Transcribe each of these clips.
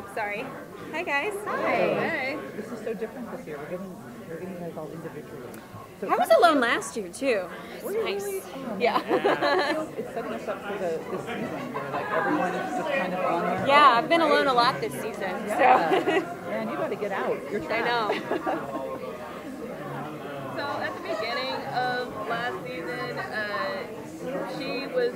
Oops, sorry. Hi, guys. Hi. Hey. This is so different this year. We're getting you guys all individually. So I was alone last year, too. It's Were you nice. really? Oh, Yeah. It's setting us up for this season where like everyone is just kind of on their Yeah, own, I've been right? alone a lot this season. Yeah. So Man, you got to get out. You're I trapped. know. So at the beginning of last season, she was,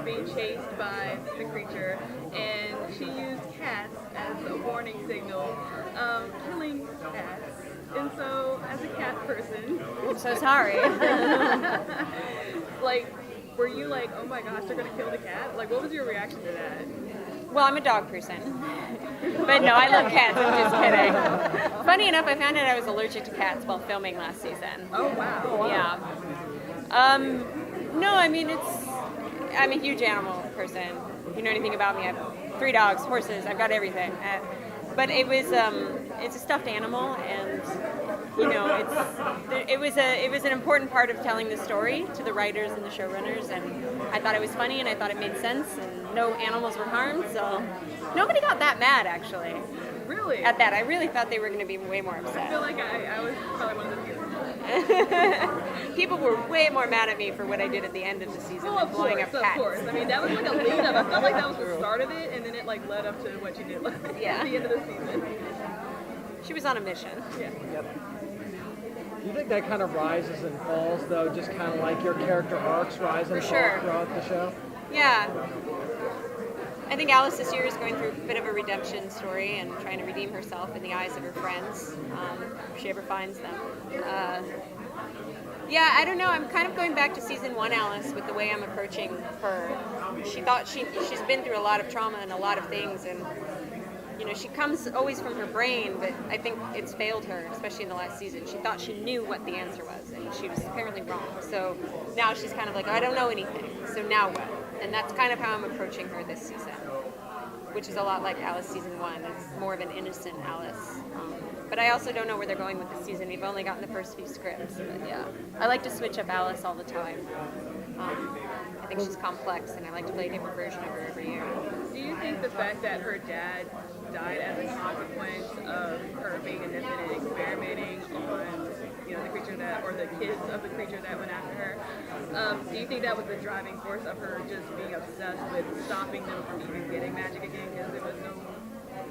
being chased by the creature, and she used cats as a warning signal, killing cats. And so, as a cat person, I'm so sorry. like, were you like, oh my gosh, they're gonna kill the cat? Like, what was your reaction to that? Well, I'm a dog person. But no, I love cats. I'm just kidding. Funny enough, I found out I was allergic to cats while filming last season. Oh wow. Yeah. No, I mean, I'm a huge animal person. If you know anything about me, I have 3 dogs, horses, I've got everything. But it was, it's a stuffed animal, and, it was an important part of telling the story to the writers and the showrunners, and I thought it was funny, and I thought it made sense, and no animals were harmed, so nobody got that mad, actually. Really? At that, I really thought they were going to be way more I feel upset. like I was probably one of those people. People were way more mad at me for what I did at the end of the season, Well, than of blowing course, up of cats. course. I mean, that was like a lead up. I felt like that was the start of it, and then it like led up to what you did Yeah. at the end of the season. She was on a mission. Yeah. Yep. Do you think that kind of rises and falls, though, just kind of like your character arcs rise and For fall sure. throughout the show? Yeah. I think Alice this year is going through a bit of a redemption story and trying to redeem herself in the eyes of her friends, if she ever finds them. Yeah, I don't know. I'm kind of going back to season 1 Alice with the way I'm approaching her. She thought she's been through a lot of trauma and a lot of things, and she comes always from her brain, but I think it's failed her, especially in the last season. She thought she knew what the answer was, and she was apparently wrong. So now she's kind of like, I don't know anything, so now what? And that's kind of how I'm approaching her this season, which is a lot like Alice season 1. It's more of an innocent Alice. But I also don't know where they're going with this season. We've only gotten the first few scripts, but yeah. I like to switch up Alice all the time. I think she's complex, and I like to play a different version of her every year. Do you think the fact that her dad died as a consequence of her being a Niffin and experimenting on, the creature or the kids of the creature that went after her, do you think that was the driving force of her just being obsessed with stopping them from even getting magic again because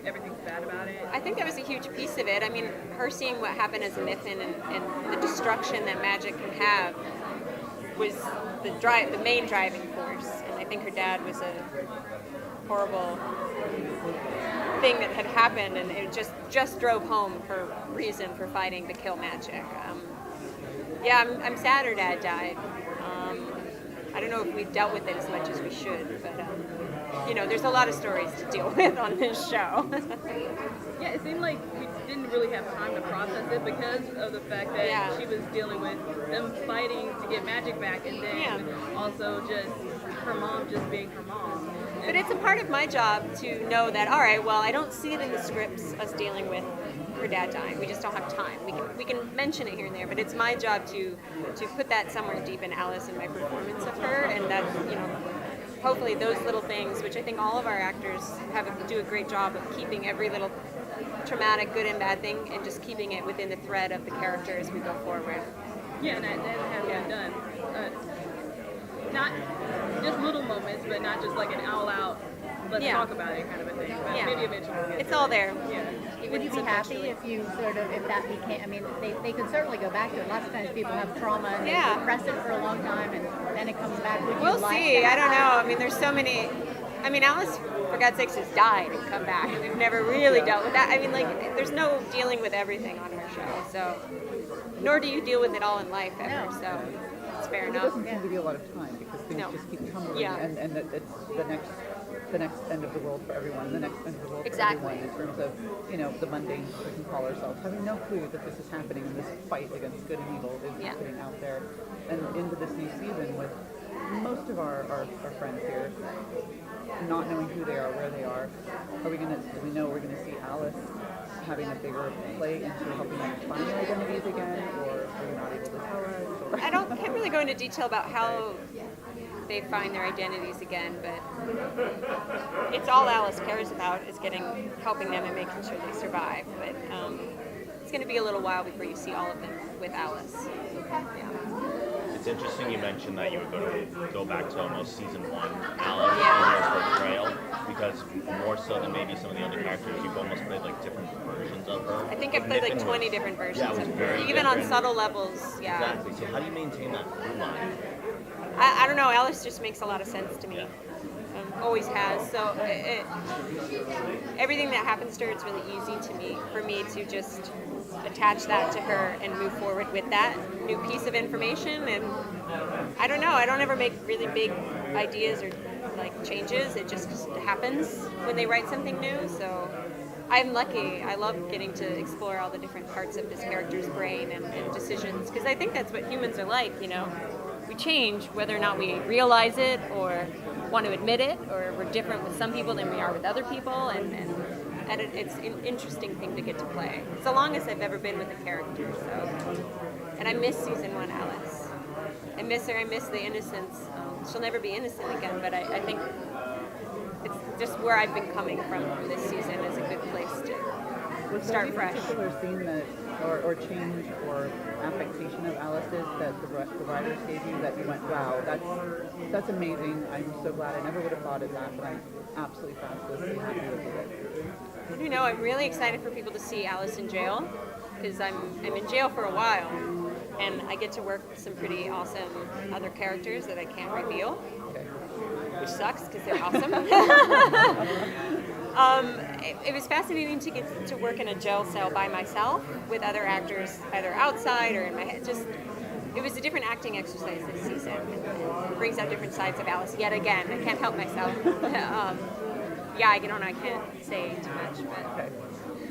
everything's bad about it? I think that was a huge piece of it. I mean, her seeing what happened as a Niffin and the destruction that magic can have was the main driving force. And I think her dad was a horrible thing that had happened, and it just drove home her reason for fighting to kill magic. I'm sad her dad died. I don't know if we've dealt with it as much as we should, but there's a lot of stories to deal with on this show. Yeah, it seemed like we didn't really have time to process it because of the fact that she was dealing with them fighting to get magic back, and then also just her mom just being her mom. But it's a part of my job to know that, all right, well, I don't see it in the scripts, us dealing with her dad dying. We just don't have time. We can mention it here and there, but it's my job to put that somewhere deep in Alice and my performance of her, and that, hopefully those little things, which I think all of our actors do a great job of keeping every little traumatic, good and bad thing, and just keeping it within the thread of the character as we go forward. Yeah, and that has been done. Not just little moments, but not just like an all-out, let's talk about it kind of a thing. But maybe eventually we'll get it's to all it. there. Yeah. Would you be happy if that became, I mean, they could certainly go back to it. Lots of times people have trauma and they repress it for a long time and then it comes back. Would you We'll like see. that? I don't know. I mean, there's so many. I mean, Alice, for God's sakes, has died and come back. We've never really dealt with that. I mean, there's no dealing with everything on her show. So, nor do you deal with it all in life ever. No. So, it's fair It enough. doesn't seem to be a lot of time because things just keep tumbling, and that it's the next end of the world for everyone, the next end of the world for everyone in terms of the mundane we can call ourselves, having no clue that this is happening and this fight against good and evil is happening out there, and into this new season with most of our friends here not knowing who they are, where they are. Do we know we're gonna see Alice having a bigger play into helping them find their identities again, or are you not able to tell us? I can't really go into detail about how they find their identities again. But it's all Alice cares about is helping them and making sure they survive. But it's going to be a little while before you see all of them with Alice. Yeah. It's interesting you mentioned that you would go back to almost season 1 Alice and your portrayal, because more so than maybe some of the other characters, you've almost played like different versions of her. I think I've played like 20 different versions of her, even different. on subtle levels. Yeah. Exactly. So how do you maintain that through line? I don't know. Alice just makes a lot of sense to me. Yeah. Always has. So everything that happens to her, it's really easy for me to just attach that to her and move forward with that new piece of information. And I don't know. I don't ever make really big ideas or like changes. It just happens when they write something new. So I'm lucky. I love getting to explore all the different parts of this character's brain and decisions, because I think that's what humans are like. We change whether or not we realize it or want to admit it, or we're different with some people than we are with other people, and it's an interesting thing to get to play. It's the longest I've ever been with a character, so. And I miss season 1 Alice. I miss her, I miss the innocence. She'll never be innocent again, but I think it's just where I've been coming from this season is a good place to start fresh. Was there any particular scene that, or change or affectation of Alice's that the writers gave you that you went, wow, that's amazing. I'm so glad. I never would have thought of that, but I'm absolutely fabulously happy with it. I'm really excited for people to see Alice in jail, because I'm in jail for a while, and I get to work with some pretty awesome other characters that I can't reveal, which sucks because they're awesome. It was fascinating to get to work in a jail cell by myself with other actors, either outside or in my head. It was a different acting exercise this season. It brings out different sides of Alice yet again. I can't help myself. I can't say too much. But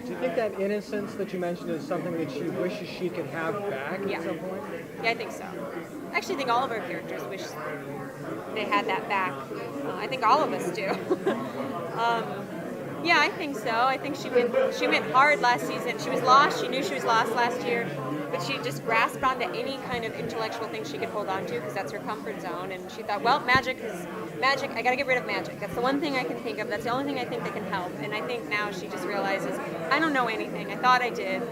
Do you think that innocence that you mentioned is something that she wishes she could have back at some point? Yeah, I think so. I actually think all of our characters wish they had that back. I think all of us do. Yeah, I think so. I think she went hard last season. She was lost. She knew she was lost last year, but she just grasped onto any kind of intellectual thing she could hold on to, because that's her comfort zone. And she thought, well, magic is magic. I got to get rid of magic. That's the one thing I can think of. That's the only thing I think that can help. And I think now she just realizes, I don't know anything. I thought I did.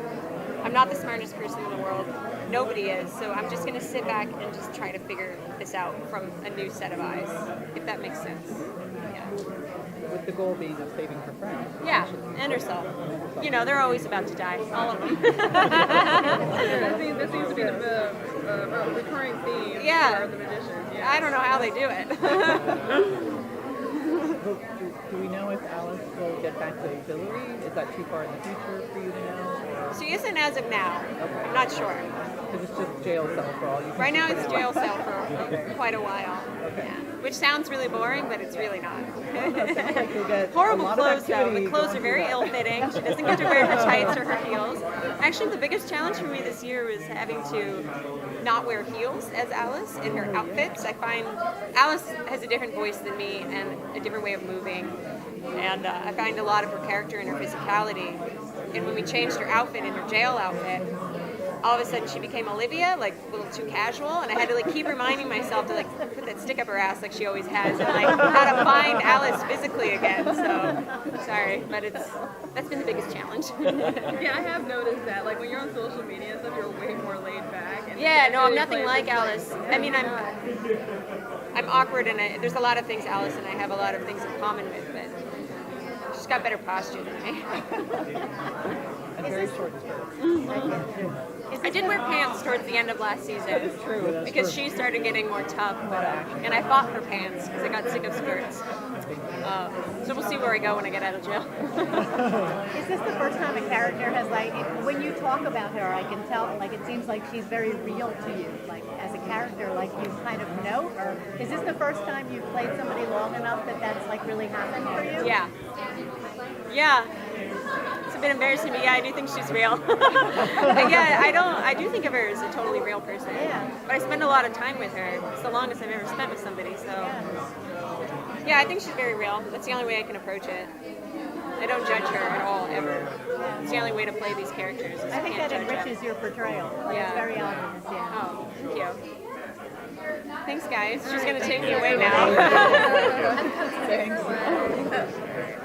I'm not the smartest person in the world. Nobody is. So I'm just going to sit back and just try to figure this out from a new set of eyes, if that makes sense. Yeah. With the goal being of saving her friends. Yeah, and herself. They're always about to die, all of them. That seems to be the recurring theme for the magicians. Yeah. I don't know how they do it. Do we know if Alice will get back to Hillary? Is that too far in the future for you to know? She isn't as of now. Okay. I'm not sure. Because it's just jail cell for all you can Right now see. it's jail cell for quite a while. Okay. Yeah. Which sounds really boring, but it's really not. Sounds like you'll get Horrible a lot clothes of though. activity The clothes going are very through that. ill-fitting. She doesn't get to wear her tights or her heels. Actually, the biggest challenge for me this year was having to not wear heels as Alice in her outfits. I find Alice has a different voice than me and a different way of moving. And I find a lot of her character in her physicality. And when we changed her outfit in her jail outfit, all of a sudden she became Olivia, like a little too casual, and I had to keep reminding myself to put that stick up her ass like she always has, and how to find Alice physically again. So sorry, but that's been the biggest challenge. Yeah, I have noticed that. Like when you're on social media and stuff, you're way more laid back. And I'm nothing like Alice. I mean, I'm awkward, and there's a lot of things Alice and I have a lot of things in common with, but she's got better posture than me. And very short skirts. I did wear pants towards the end of last season. That is true. Because she started getting more tough, and I fought for pants because I got sick of skirts. So we'll see where I go when I get out of jail. Is this the first time a character has when you talk about her, I can tell, it seems like she's very real to you, as a character, you kind of know her. Is this the first time you've played somebody long enough that's really happened for you? Yeah. It's a bit embarrassing, but yeah, I do think she's real. I do think of her as a totally real person. Yeah. But I spend a lot of time with her. It's the longest I've ever spent with somebody, so. Yeah, I think she's very real. That's the only way I can approach it. I don't judge her at all, ever. It's the only way to play these characters. I think that enriches your portrayal. Yeah. It's very elegant, yeah. Oh, thank you. Thanks, guys. She's going to take me away now. Thanks.